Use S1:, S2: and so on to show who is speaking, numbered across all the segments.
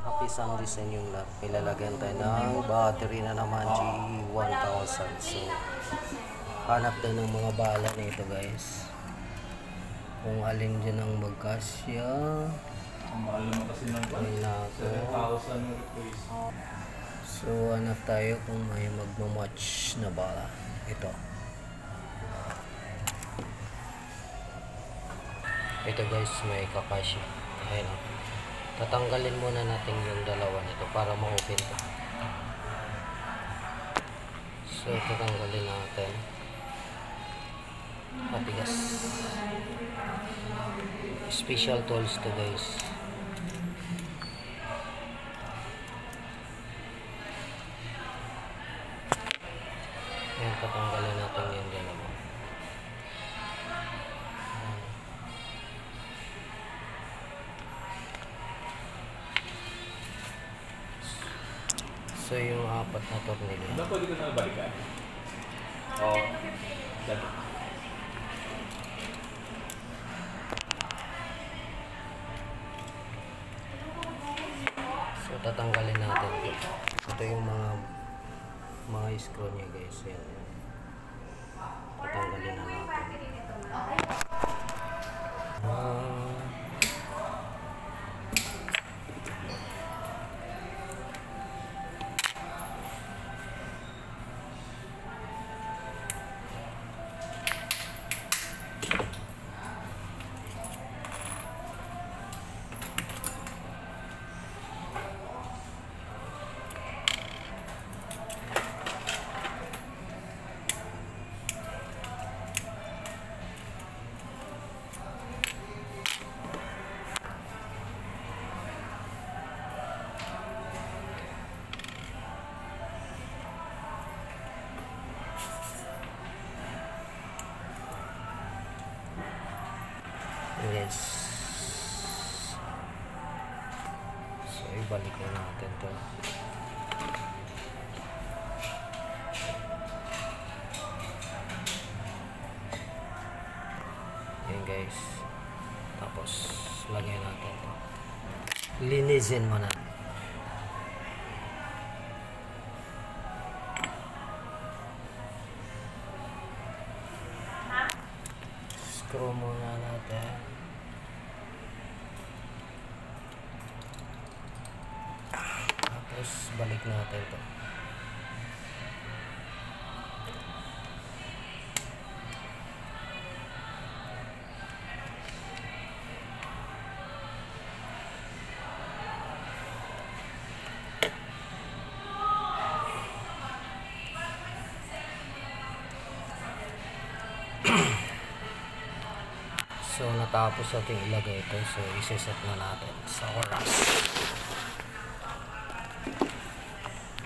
S1: Happy Sunday sa inyong lahat. Pilalagyan tayo ng battery na naman G1000. So, hanap tayo ng mga bala nito guys. Kung alin dyan ang magkasya.
S2: Mahal naman kasi ng 7,000 rupees.
S1: So, hanap tayo kung may magmamatch na bala. Ito. Ito guys, may kakasya. Ayan o. Tatanggalin muna natin yung dalawa nito para ma-open to. So, tatanggalin natin. Matigas. Special tools to guys. Ayan, tatanggalin natin yung dalawa. So, yung apat na tornilyo.
S2: Ano pwede ko na balikan? Oo. Dati.
S1: So, tatanggalin natin ito. Ito yung mga screw niya guys. Yan. Tatanggalin na natin. Yes. So, ibalik na natin to. Yan guys. Tapos, lagyan natin to. Linisin mo na. Screw muna natin. Tapos balik natin to. So, natapos natin ilagay ito. So, isiset na natin sa oras.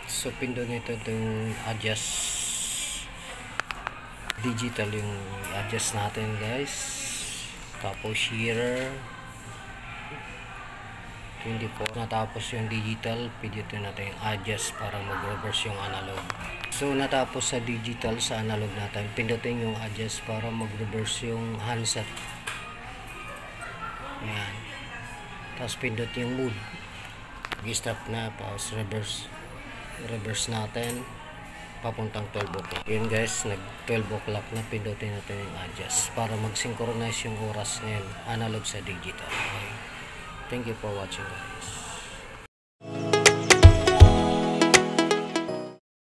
S1: So, pindot nito itong adjust. Digital yung adjust natin guys. Tapos, shearer. 24. Natapos yung digital. Pindutin natin yung adjust para mag-reverse yung analog. So, natapos sa digital, sa analog natin. Pindutin yung adjust para mag-reverse yung handset. Ayan. Tapos pindot yung mode. Stop na. Tapos reverse natin. Papuntang 12 o'clock. Yun guys. Nag 12 o'clock na. Pindutin natin yung adjust. Para mag-synchronize yung oras ngayon. Analog sa digital. Okay. Thank you for watching guys.